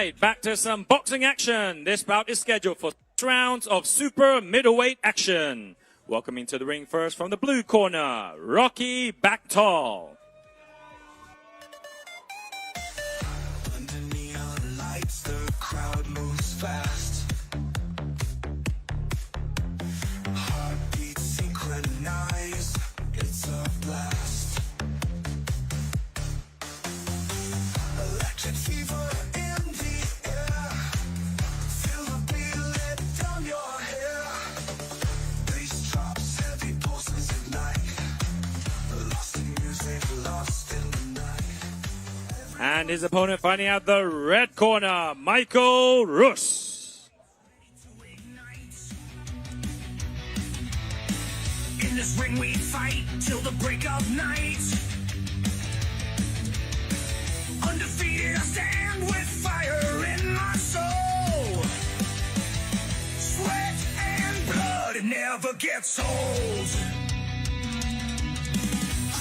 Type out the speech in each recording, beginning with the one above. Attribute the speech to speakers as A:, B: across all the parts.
A: right, back to some boxing action. This bout is scheduled for 6 rounds of super middleweight action. Welcoming to the ring first from the blue corner, Rockie Bactol.
B: Under neon lights, the crowd moves fast. Heartbeats synchronize, it's a blast. Electric fever in the air. Feel the beat, let down your hair. Bass drops, heavy pulses ignite. Lost in music, lost in the night.
A: And his opponent fighting out the red corner, Michael Roos.
B: In this ring we fight till the break of night. Undefeated I stand with fire in my soul. Sweat and blood, it never gets old.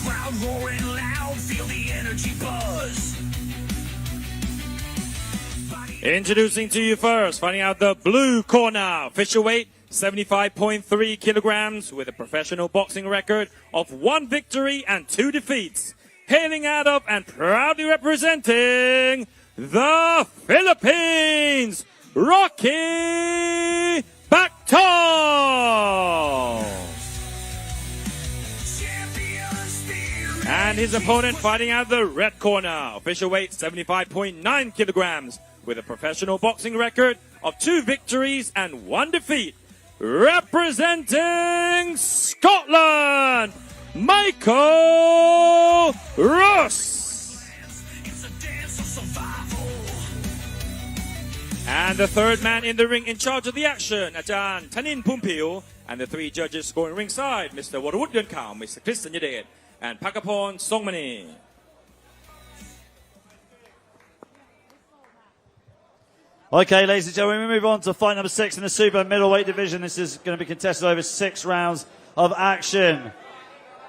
B: Crowd roaring loud, feel the energy buzz.
A: Introducing to you first, fighting out the blue corner, official weight 75.3 kilograms with a professional boxing record of 1 victory and 2 defeats. Hailing out of and proudly representing the Philippines, Rockie Bactol. And his opponent fighting out the red corner, official weight 75.9 kilograms with a professional boxing record of 2 victories and 1 defeat. Representing Scotland, Michael Roos. And the third man in the ring in charge of the action, Ajahn Tanin Pumpil, and the 3 judges scoring ringside, Mr. Warawut Yunkao, Mr. Chris Sanyadet, and Pakapon Songmani.
C: Okay, ladies and gentlemen, we move on to fight number 6 in the super middleweight division. This is going to be contested over 6 rounds of action.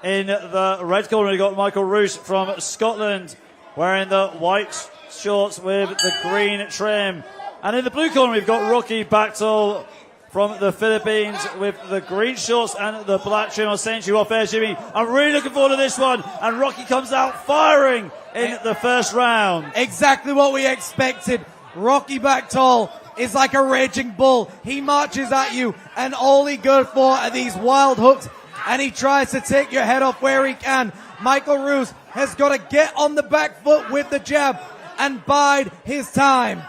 C: In the red corner, we've got Michael Roos from Scotland, wearing the white shorts with the green trim. And in the blue corner, we've got Rockie Bactol from the Philippines with the green shorts and the black trim. I was saying to you off air, Jimmy, I'm really looking forward to this one. And Rockie comes out firing in the first round.
D: Exactly what we expected. Rockie Bactol is like a raging bull. He marches at you, and all he goes for are these wild hooks, and he tries to take your head off where he can. Michael Roos has got to get on the back foot with the jab and bide his time.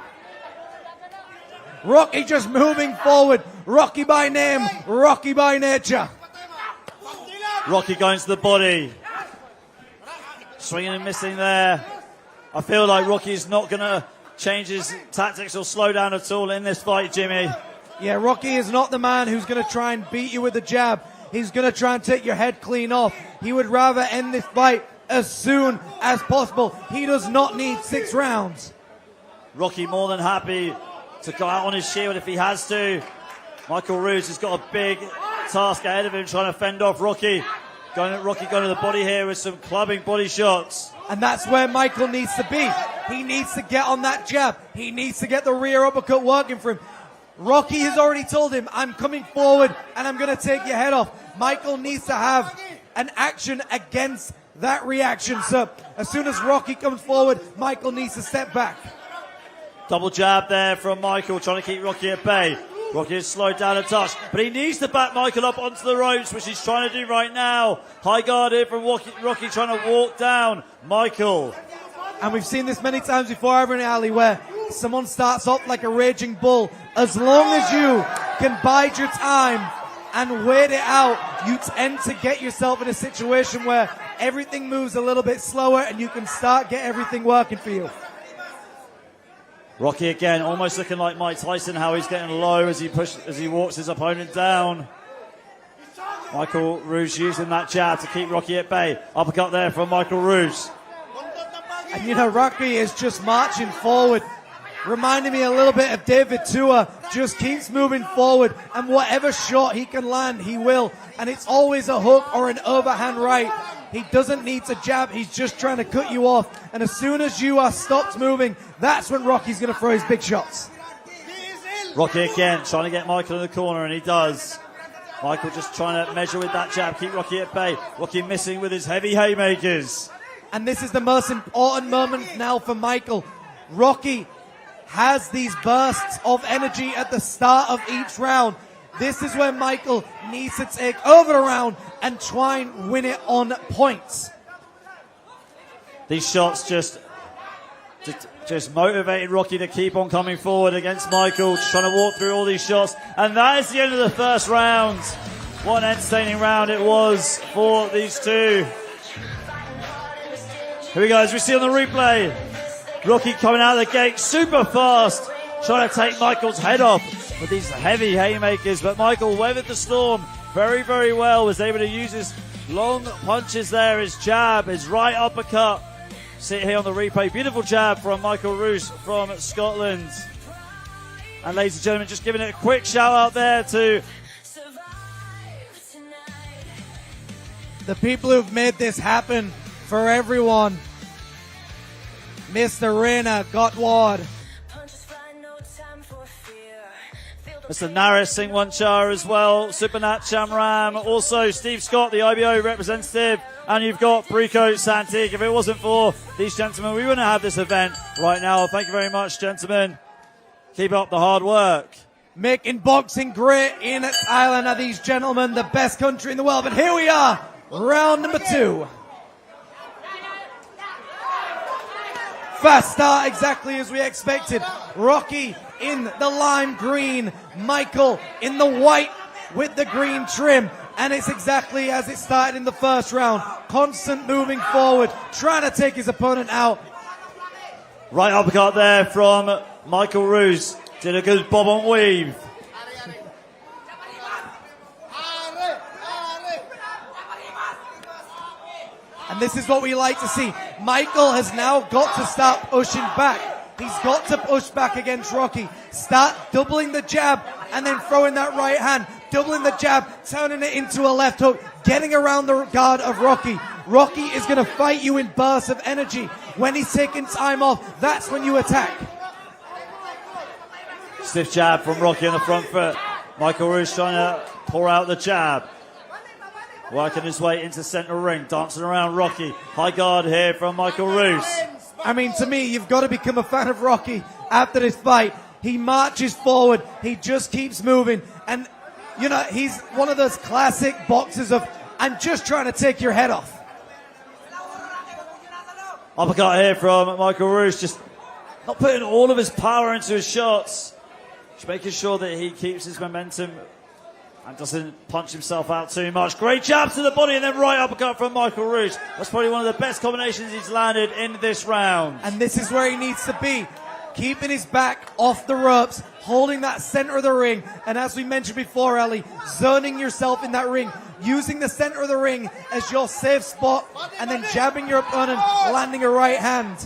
D: Rockie just moving forward. Rockie by name, Rockie by nature.
C: Rockie going to the body. Swinging and missing there. I feel like Rockie's not going to change his tactics or slow down at all in this fight, Jimmy.
D: Yeah, Rockie is not the man who's going to try and beat you with the jab. He's going to try and take your head clean off. He would rather end this fight as soon as possible. He does not need 6 rounds.
C: Rockie more than happy to go out on his shield if he has to. Michael Roos has got a big task ahead of him, trying to fend off Rockie. Rockie going to the body here with some clubbing body shots.
D: And that's where Michael needs to be. He needs to get on that jab. He needs to get the rear uppercut working for him. Rockie has already told him, I'm coming forward and I'm going to take your head off. Michael needs to have an action against that reaction. So as soon as Rockie comes forward, Michael needs to step back.
C: Double jab there from Michael, trying to keep Rockie at bay. Rockie has slowed down a touch, but he needs to back Michael up onto the ropes, which he's trying to do right now. High guard here from Rockie trying to walk down Michael.
D: And we've seen this many times before, Ivan Ali, where someone starts off like a raging bull. As long as you can bide your time and wait it out, you tend to get yourself in a situation where everything moves a little bit slower and you can get everything working for you.
C: Rockie again, almost looking like Mike Tyson, how he's getting low as he walks his opponent down. Michael Roos using that jab to keep Rockie at bay. Uppercut there from Michael Roos.
D: And you know, Rockie is just marching forward, reminding me a little bit of David Tua. Just keeps moving forward, and whatever shot he can land, he will. And it's always a hook or an overhand right. He doesn't need to jab. He's just trying to cut you off. And as soon as you are stopped moving, that's when Rocky's going to throw his big shots.
C: Rocky again, trying to get Michael in the corner, and he does. Michael just trying to measure with that jab, keep Rocky at bay. Rocky missing with his heavy haymakers.
D: And this is the most important moment now for Michael. Rocky has these bursts of energy at the start of each round. This is where Michael needs to take over the round and try and win it on points.
C: These shots just motivated Rocky to keep on coming forward against Michael, trying to walk through all these shots. And that is the end of the first round. What an entertaining round it was for these two. Here we go, as we see on the replay. Rocky coming out of the gate super fast, trying to take Michael's head off with these heavy haymakers. But Michael weathered the storm very, very well, was able to use his long punches there, his jab, his right uppercut. See it here on the replay. Beautiful jab from Michael Roos from Scotland. And ladies and gentlemen, just giving it a quick shout out there to
D: the people who've made this happen for everyone. Mr. Reina Gotward.
C: Mr. Naris Singh Wanchar as well, Supernat Chamram, also Steve Scott, the IBO representative, and you've got Brico Santig. If it wasn't for these gentlemen, we wouldn't have this event right now. Thank you very much, gentlemen. Keep up the hard work.
D: Making boxing great in Thailand are these gentlemen, the best country in the world. But here we are, round number 2. Fast start, exactly as we expected. Rocky in the lime green, Michael in the white with the green trim. And it's exactly as it started in the first round. Constant moving forward, trying to take his opponent out.
C: Right uppercut there from Michael Roos. Did a good bob and weave.
D: And this is what we like to see. Michael has now got to start pushing back. He's got to push back against Rocky. Start doubling the jab and then throwing that right hand. Doubling the jab, turning it into a left hook, getting around the guard of Rocky. Rocky is going to fight you in bursts of energy. When he's taking time off, that's when you attack.
C: Stiff jab from Rocky on the front foot. Michael Roos trying to pour out the jab. Working his way into center ring, dancing around Rocky. High guard here from Michael Roos.
D: I mean, to me, you've got to become a fan of Rocky after this fight. He marches forward. He just keeps moving. And, you know, he's one of those classic boxers of, I'm just trying to take your head off.
C: Uppercut here from Michael Roos, just not putting all of his power into his shots. Just making sure that he keeps his momentum and doesn't punch himself out too much. Great jab to the body and then right uppercut from Michael Roos. That's probably one of the best combinations he's landed in this round.
D: And this is where he needs to be. Keeping his back off the ropes, holding that center of the ring. And as we mentioned before, Ali, zoning yourself in that ring, using the center of the ring as your safe spot, and then jabbing your opponent, landing a right hand.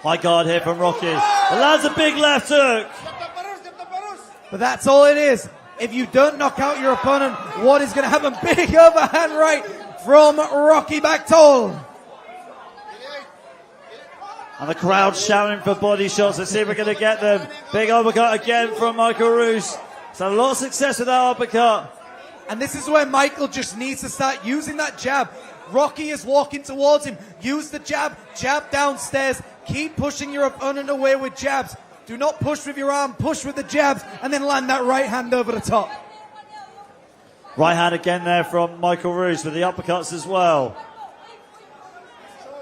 C: High guard here from Rocky. Lands a big left hook.
D: But that's all it is. If you don't knock out your opponent, what is going to happen? Big overhand right from Rockie Bactol.
C: And the crowd shouting for body shots. Let's see if we're going to get them. Big uppercut again from Michael Roos. It's had a lot of success with that uppercut.
D: And this is where Michael just needs to start using that jab. Rocky is walking towards him. Use the jab, jab downstairs. Keep pushing your opponent away with jabs. Do not push with your arm, push with the jabs, and then land that right hand over the top.
C: Right hand again there from Michael Roos with the uppercuts as well.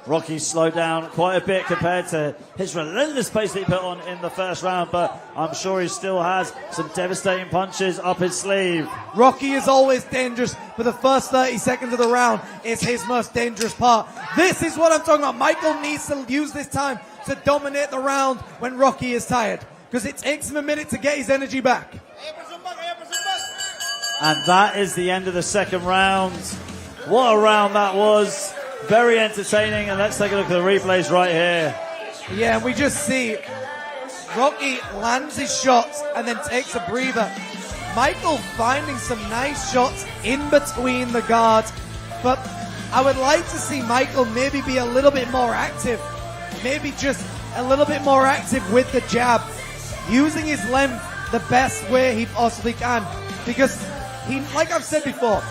C: Rocky slowed down quite a bit compared to his relentless pace that he put on in the first round, but I'm sure he still has some devastating punches up his sleeve.
D: Rocky is always dangerous, but the first 30 seconds of the round is his most dangerous part. This is what I'm talking about. Michael needs to use this time to dominate the round when Rocky is tired, because it takes him a minute to get his energy back.
C: And that is the end of the second round. What a round that was. Very entertaining, and let's take a look at the replays right here.
D: Yeah, and we just see Rocky lands his shots and then takes a breather. Michael finding some nice shots in between the guards, but I would like to see Michael maybe be a little bit more active. Maybe just a little bit more active with the jab, using his length the best way he possibly can. Because he, like I've said before,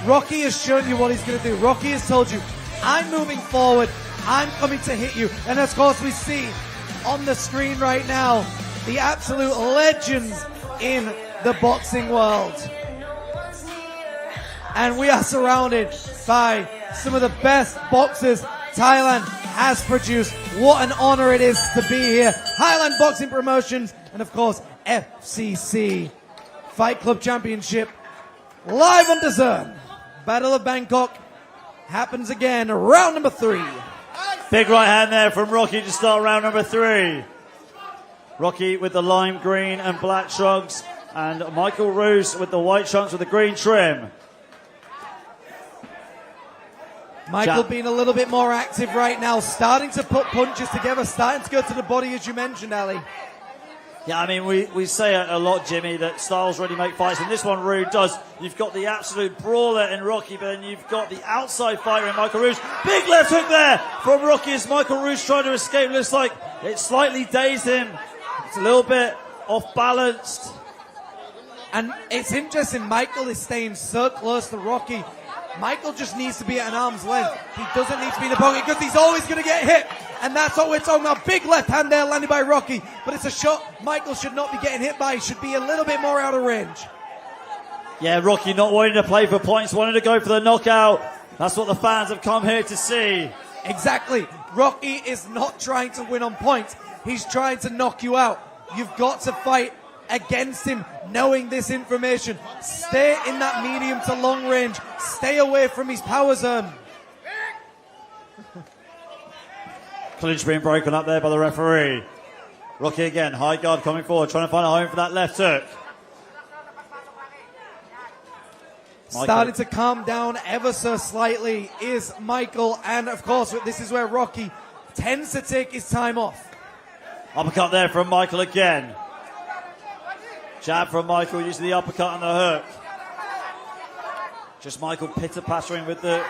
D: Rocky has shown you what he's going to do. Rocky has told you, I'm moving forward, I'm coming to hit you. And of course we see on the screen right now the absolute legends in the boxing world. And we are surrounded by some of the best boxers Thailand has produced. What an honor it is to be here. Highland Boxing Promotions and of course FCC Fight Club Championship live on DAZN. Battle of Bangkok happens again. Round number 3.
C: Big right hand there from Rocky to start round number 3. Rocky with the lime green and black trunks, and Michael Roos with the white trunks with the green trim.
D: Michael being a little bit more active right now, starting to put punches together, starting to go to the body, as you mentioned, Ali.
C: Yeah, I mean, we say a lot, Jimmy, that styles really make fights, and this one really does. You've got the absolute brawler in Rocky, but then you've got the outside fighter in Michael Roos. Big left hook there from Rocky as Michael Roos trying to escape. Looks like it slightly dazed him. It's a little bit off-balanced.
D: And it's interesting, Michael is staying so close to Rocky. Michael just needs to be at an arm's length. He doesn't need to be in the pocket because he's always going to get hit. And that's what we're talking about. Big left hand there landed by Rocky. But it's a shot Michael should not be getting hit by. He should be a little bit more out of range.
C: Yeah, Rocky not wanting to play for points, wanting to go for the knockout. That's what the fans have come here to see.
D: Exactly. Rocky is not trying to win on points. He's trying to knock you out. You've got to fight against him, knowing this information. Stay in that medium to long range. Stay away from his power zone.
C: Clinch being broken up there by the referee. Rocky again, high guard coming forward, trying to find a home for that left hook.
D: Starting to calm down ever so slightly is Michael, and of course this is where Rocky tends to take his time off.
C: Uppercut there from Michael again. Jab from Michael using the uppercut and the hook. Just Michael pitter-pattering with the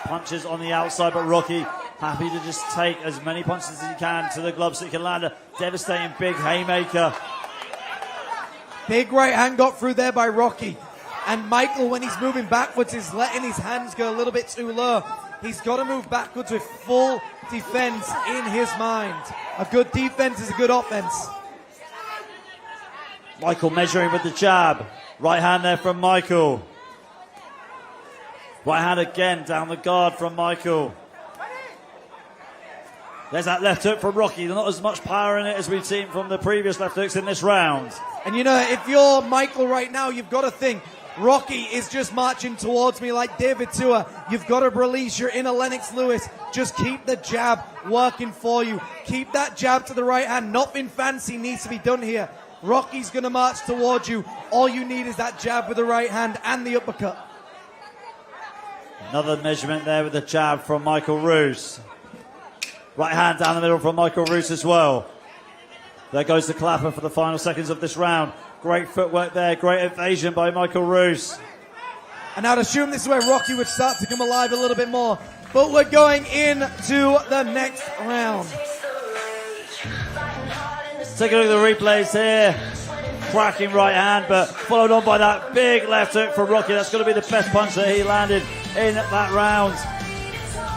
C: punches on the outside, but Rocky happy to just take as many punches as he can to the gloves so he can land a devastating big haymaker.
D: Big right hand got through there by Rocky. And Michael, when he's moving backwards, is letting his hands go a little bit too low. He's got to move backwards with full defense in his mind. A good defense is a good offense.
C: Michael measuring with the jab. Right hand there from Michael. Right hand again down the guard from Michael. There's that left hook from Rocky. Not as much power in it as we've seen from the previous left hooks in this round.
D: And you know, if you're Michael right now, you've got to think, Rocky is just marching towards me like David Tua. You've got to release your inner Lennox Lewis. Just keep the jab working for you. Keep that jab to the right hand. Nothing fancy needs to be done here. Rocky's going to march towards you. All you need is that jab with the right hand and the uppercut.
C: Another measurement there with the jab from Michael Roos. Right hand down the middle from Michael Roos as well. There goes the clapper for the final seconds of this round. Great footwork there, great evasion by Michael Roos.
D: And I'd assume this is where Rocky would start to come alive a little bit more. But we're going into the next round.
C: Take a look at the replays here. Cracking right hand, but followed on by that big left hook from Rocky. That's going to be the best punch that he landed in that round.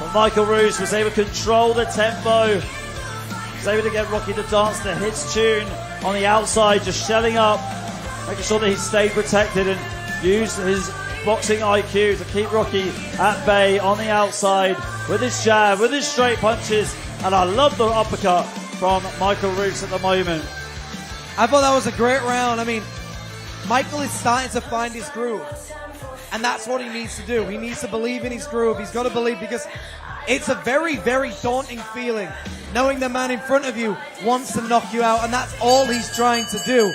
C: But Michael Roos was able to control the tempo. Was able to get Rocky to dance to his tune on the outside, just shelling up, making sure that he stayed protected and used his boxing IQ to keep Rocky at bay on the outside with his jab, with his straight punches. And I love the uppercut from Michael Roos at the moment.
D: I thought that was a great round. I mean, Michael is starting to find his groove. And that's what he needs to do. He needs to believe in his groove. He's got to believe, because it's a very, very daunting feeling knowing the man in front of you wants to knock you out, and that's all he's trying to do.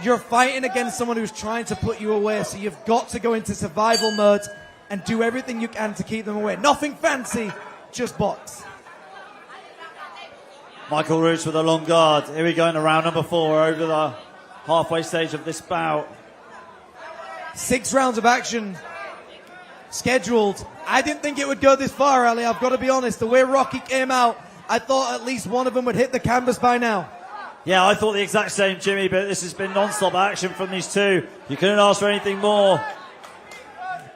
D: You're fighting against someone who's trying to put you away, so you've got to go into survival mode and do everything you can to keep them away. Nothing fancy, just box.
C: Michael Roos with a long guard. Here we go in round number 4 over the halfway stage of this bout.
D: 6 rounds of action scheduled. I didn't think it would go this far, Ali. I've got to be honest. The way Rocky came out, I thought at least one of them would hit the canvas by now.
C: Yeah, I thought the exact same, Jimmy, but this has been non-stop action from these two. You couldn't ask for anything more.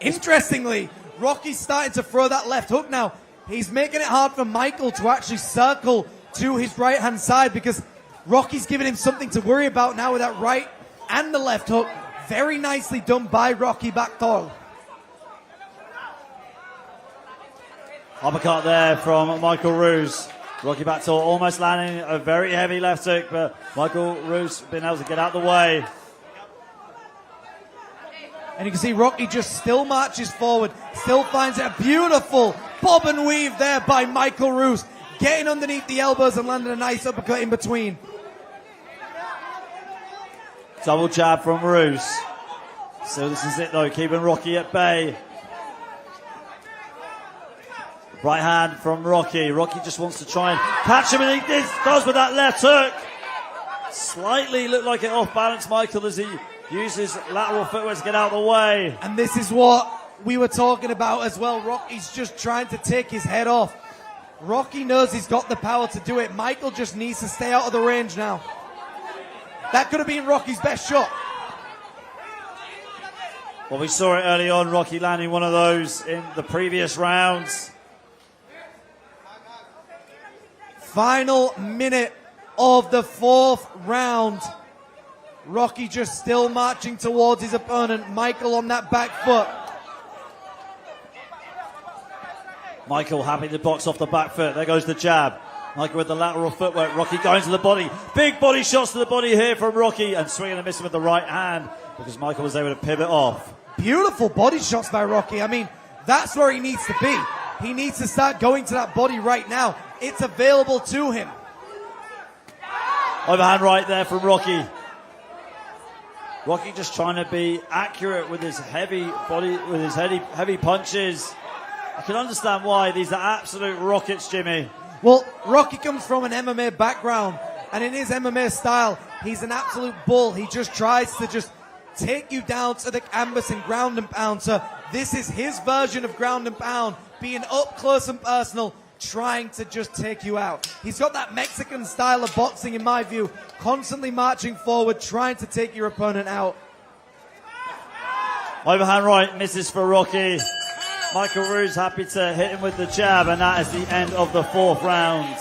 D: Interestingly, Rocky's starting to throw that left hook now. He's making it hard for Michael to actually circle to his right-hand side because Rocky's giving him something to worry about now with that right and the left hook. Very nicely done by Rockie Bactol.
C: Uppercut there from Michael Roos. Rockie Bactol almost landing a very heavy left hook, but Michael Roos been able to get out the way.
D: And you can see Rocky just still marches forward, still finds it. A beautiful bob and weave there by Michael Roos, getting underneath the elbows and landing a nice uppercut in between.
C: Double jab from Roos. So this is it though, keeping Rocky at bay. Right hand from Rocky. Rocky just wants to try and catch him, and he does with that left hook. Slightly looked like it off balance, Michael, as he uses lateral footwear to get out of the way.
D: And this is what we were talking about as well. Rocky's just trying to take his head off. Rocky knows he's got the power to do it. Michael just needs to stay out of the range now. That could have been Rocky's best shot.
C: Well, we saw it early on, Rocky landing one of those in the previous rounds.
D: Final minute of the 4th round. Rocky just still marching towards his opponent. Michael on that back foot.
C: Michael happy to box off the back foot. There goes the jab. Michael with the lateral footwork. Rocky going to the body. Big body shots to the body here from Rocky, and swinging and missing with the right hand because Michael was able to pivot off.
D: Beautiful body shots by Rocky. I mean, that's where he needs to be. He needs to start going to that body right now. It's available to him.
C: Overhand right there from Rocky. Rocky just trying to be accurate with his heavy body, with his heavy punches. I can understand why. These are absolute rockets, Jimmy.
D: Well, Rocky comes from an MMA background, and in his MMA style, he's an absolute bull. He just tries to just take you down to the canvas and ground and pound. So this is his version of ground and pound, being up close and personal, trying to just take you out. He's got that Mexican style of boxing, in my view, constantly marching forward, trying to take your opponent out.
C: Overhand right misses for Rocky. Michael Roos happy to hit him with the jab, and that is the end of the 4th round.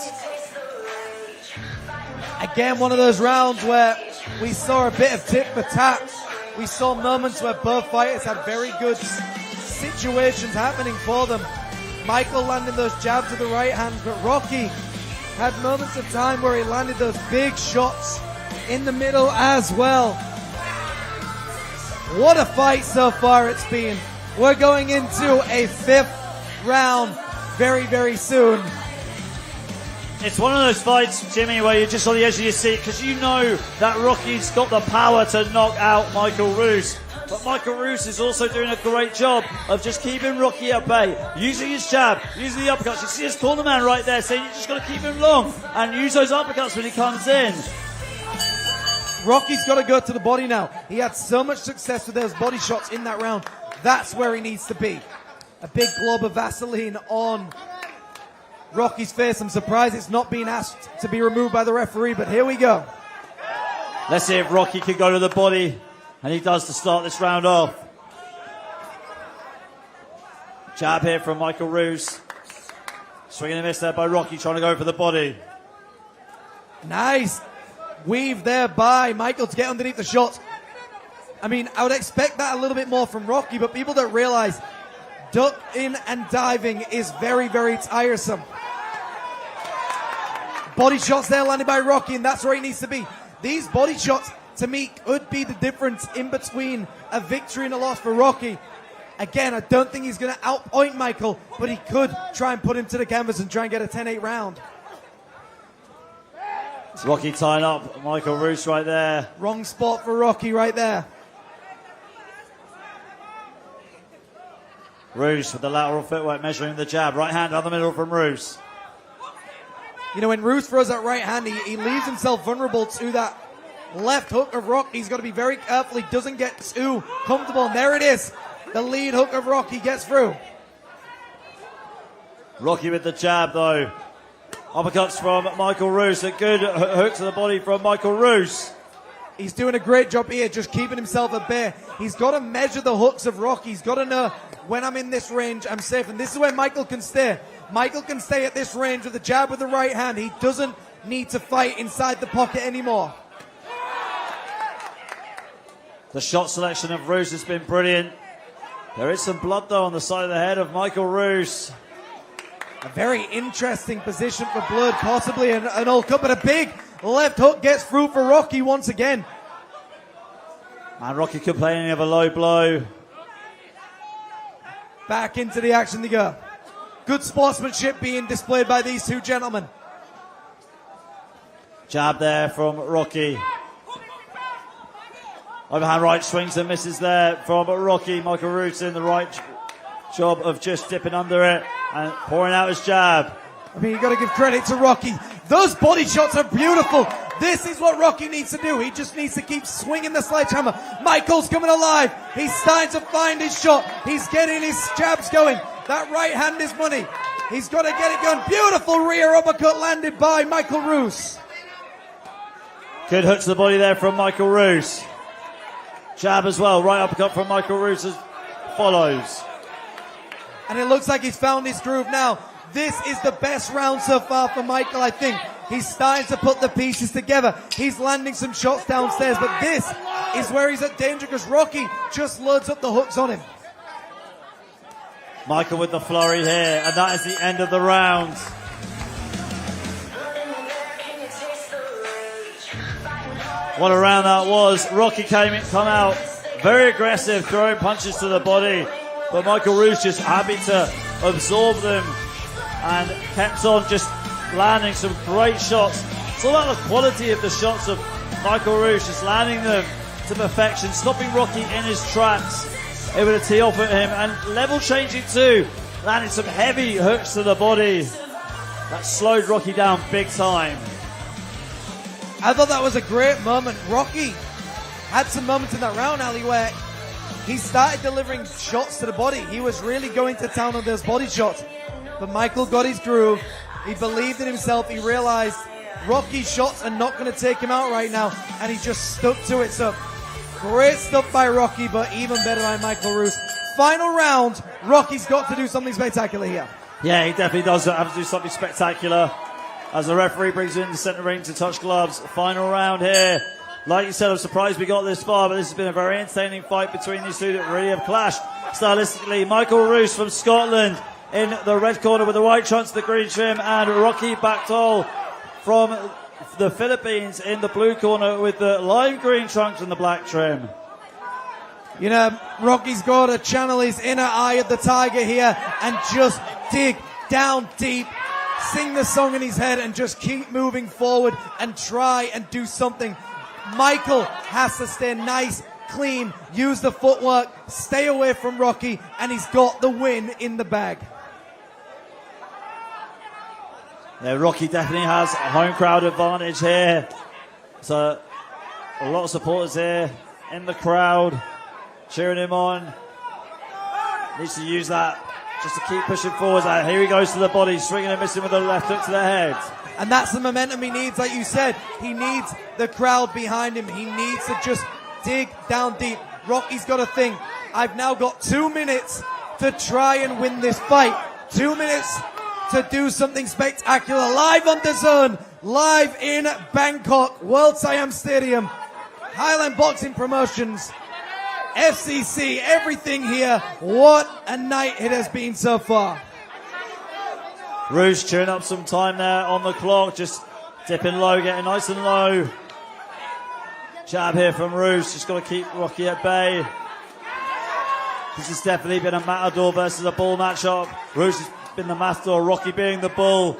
D: Again, one of those rounds where we saw a bit of tit for tat. We saw moments where both fighters had very good situations happening for them. Michael landing those jabs with the right hand, but Rocky had moments of time where he landed those big shots in the middle as well. What a fight so far it's been. We're going into a 5th round very, very soon.
C: It's one of those fights, Jimmy, where you're just on the edge of your seat because you know that Rocky's got the power to knock out Michael Roos. But Michael Roos is also doing a great job of just keeping Rocky at bay, using his jab, using the uppercuts. You see his corner man right there saying you just got to keep him long and use those uppercuts when he comes in.
D: Rocky's got to go to the body now. He had so much success with those body shots in that round. That's where he needs to be. A big glob of Vaseline on Rocky's face. I'm surprised it's not being asked to be removed by the referee, but here we go.
C: Let's see if Rocky can go to the body, and he does to start this round off. Jab here from Michael Roos. Swinging and miss there by Rocky, trying to go for the body.
D: Nice weave there by Michael to get underneath the shots. I mean, I would expect that a little bit more from Rocky, but people don't realize ducking and diving is very, very tiresome. Body shots there landed by Rocky, and that's where he needs to be. These body shots, to me, could be the difference in between a victory and a loss for Rocky. Again, I don't think he's going to outpoint Michael, but he could try and put him to the canvas and try and get a 10-8 round.
C: Rocky tying up Michael Roos right there.
D: Wrong spot for Rocky right there.
C: Roos with the lateral footwork, measuring the jab. Right hand down the middle from Roos.
D: You know, when Roos throws that right hand, he leaves himself vulnerable to that left hook of Rocky. He's got to be very careful he doesn't get too comfortable. And there it is. The lead hook of Rocky gets through.
C: Rocky with the jab, though. Uppercuts from Michael Roos. A good hook to the body from Michael Roos.
D: He's doing a great job here, just keeping himself at bay. He's got to measure the hooks of Rocky. He's got to know, when I'm in this range, I'm safe. And this is where Michael can stay. Michael can stay at this range with the jab with the right hand. He doesn't need to fight inside the pocket anymore.
C: The shot selection of Roos has been brilliant. There is some blood, though, on the side of the head of Michael Roos.
D: A very interesting position for blood, possibly an all-cut, but a big left hook gets through for Rocky once again.
C: And Rocky complaining of a low blow.
D: Back into the action they go. Good sportsmanship being displayed by these two gentlemen.
C: Jab there from Rocky. Overhand right swings and misses there from Rocky. Michael Roos in the right job of just dipping under it and pouring out his jab.
D: I mean, you got to give credit to Rocky. Those body shots are beautiful. This is what Rocky needs to do. He just needs to keep swinging the sledgehammer. Michael's coming alive. He's starting to find his shot. He's getting his jabs going. That right hand is money. He's got to get it going. Beautiful rear uppercut landed by Michael Roos.
C: Good hook to the body there from Michael Roos. Jab as well. Right uppercut from Michael Roos as follows.
D: And it looks like he's found his groove now. This is the best round so far for Michael, I think. He's starting to put the pieces together. He's landing some shots downstairs, but this is where he's at danger because Rocky just loads up the hooks on him.
C: Michael with the flurry here, and that is the end of the round. What a round that was. Rocky come out very aggressive, throwing punches to the body, but Michael Roos just happy to absorb them and kept on just landing some great shots. It's all about the quality of the shots of Michael Roos, just landing them to perfection, stopping Rocky in his tracks, able to tee off at him and level changing too, landing some heavy hooks to the body. That slowed Rocky down big time.
D: I thought that was a great moment. Rocky had some moments in that round, Ali, where he started delivering shots to the body. He was really going to town on those body shots. But Michael got his groove. He believed in himself. He realized Rocky's shots are not going to take him out right now. And he just stuck to it. So great stuff by Rocky, but even better by Michael Roos. Final round. Rocky's got to do something spectacular here.
C: Yeah, he definitely does have to do something spectacular. As the referee brings him in the centre ring to touch gloves. Final round here. Like you said, I'm surprised we got this far, but this has been a very entertaining fight between these two that really have clashed stylistically. Michael Roos from Scotland in the red corner with the white trunks, the green trim, and Rockie Bactol from the Philippines in the blue corner with the lime green trunks and the black trim.
D: You know, Rocky's got to channel his inner eye of the tiger here and just dig down deep, sing the song in his head and just keep moving forward and try and do something. Michael has to stay nice, clean, use the footwork, stay away from Rocky, and he's got the win in the bag.
C: Yeah, Rocky definitely has a home crowd advantage here. So a lot of supporters here in the crowd cheering him on. Needs to use that just to keep pushing forward. Here he goes to the body, swinging and missing with the left hook to the head.
D: And that's the momentum he needs, like you said. He needs the crowd behind him. He needs to just dig down deep. Rocky's got to think, I've now got 2 minutes to try and win this fight. 2 minutes to do something spectacular. Live on DAZN, live in Bangkok, World Siam Stadium, Highland Boxing Promotions, FCC, everything here. What a night it has been so far.
C: Roos chewing up some time there on the clock, just dipping low, getting nice and low. Jab here from Roos, just got to keep Rocky at bay. This has definitely been a matador versus a bull matchup. Roos has been the matador, Rocky being the bull.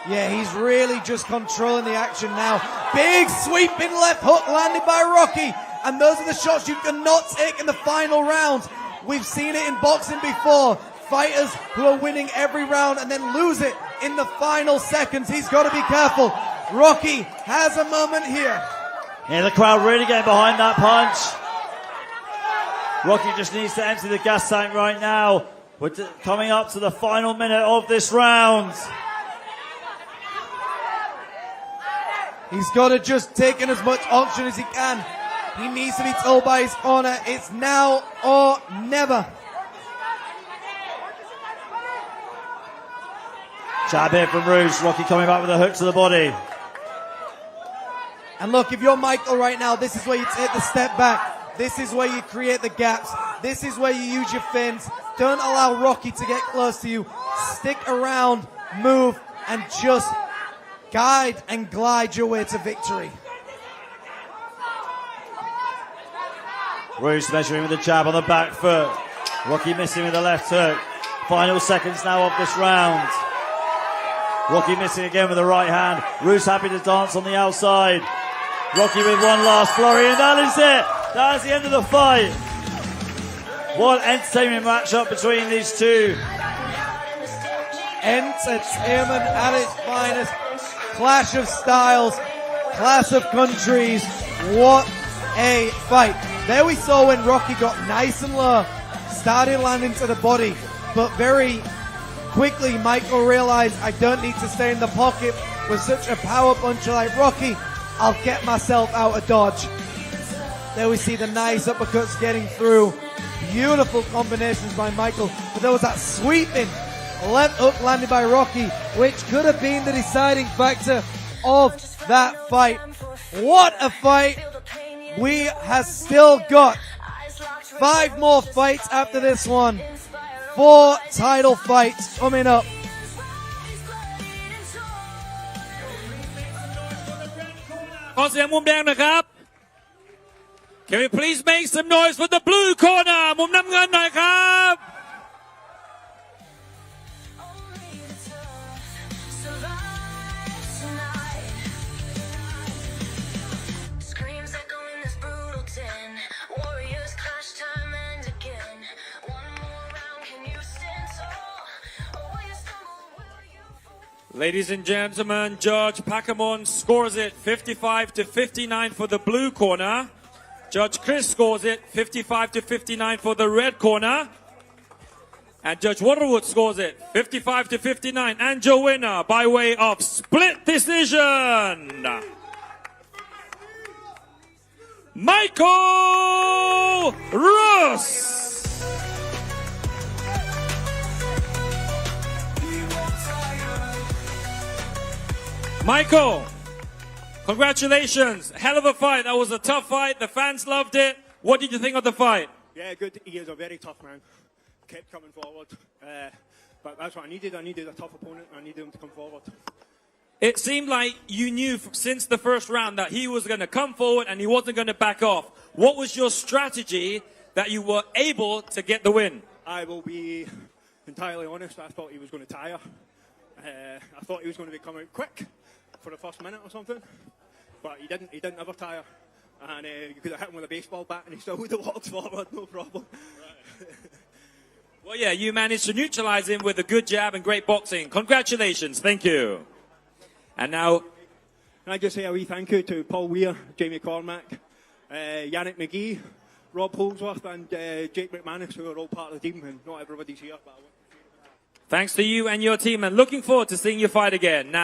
D: Yeah, he's really just controlling the action now. Big sweeping left hook landed by Rocky. And those are the shots you cannot take in the final round. We've seen it in boxing before. Fighters who are winning every round and then lose it in the final seconds. He's got to be careful. Rocky has a moment here.
C: Yeah, the crowd really getting behind that punch. Rocky just needs to empty the gas tank right now. We're coming up to the final minute of this round.
D: He's got to just take in as much oxygen as he can. He needs to be told by his corner, it's now or never.
C: Jab here from Roos. Rocky coming back with a hook to the body.
D: And look, if you're Michael right now, this is where you take the step back. This is where you create the gaps. This is where you use your fins. Don't allow Rocky to get close to you. Stick around, move, and just guide and glide your way to victory.
C: Roos measuring with a jab on the back foot. Rocky missing with the left hook. Final seconds now of this round. Rocky missing again with the right hand. Roos happy to dance on the outside. Rocky with one last flurry, and that is it. That is the end of the fight. What an entertainment matchup between these two.
D: Entertainment at its finest. Clash of styles. Clash of countries. What a fight. There we saw when Rocky got nice and low, started landing to the body, but very quickly Michael realized, I don't need to stay in the pocket with such a power puncher like Rocky. I'll get myself out of dodge. There we see the nice uppercuts getting through. Beautiful combinations by Michael. But there was that sweeping left hook landed by Rocky, which could have been the deciding factor of that fight. What a fight. We have still got 5 more fights after this one. 4 title fights coming up.
A: Can we please make some noise for the blue corner มุมน้ำเงินหน่อยครับ Ladies and gentlemen, Judge Pakamon scores it 55-59 for the blue corner. Judge Chris scores it 55-59 for the red corner. And Judge Waterwood scores it 55-59. And your winner by way of split decision, Michael Roos. Michael, congratulations. Hell of a fight. That was a tough fight. The fans loved it. What did you think of the fight?
E: Yeah, good. He is a very tough man. Kept coming forward. But that's what I needed. I needed a tough opponent. I needed him to come forward.
A: It seemed like you knew since the first round that he was going to come forward and he wasn't going to back off. What was your strategy that you were able to get the win? I
E: will be entirely honest. I thought he was going to tire. I thought he was going to be coming quick for the first minute or something, but he didn't ever tire, and you could have hit him with a baseball bat and he still would have walked forward, no problem. Right.
A: Well, yeah, you managed to neutralize him with a good jab and great boxing. Congratulations, thank you. And now,
E: can I just say a wee thank you to Paul Weir, Jamie Cormack, Yannick McGee, Rob Holsworth and Jake McManus, who are all part of the team, and not everybody's here, but I want to
A: thanks to you and your team, and looking forward to seeing you fight again. Now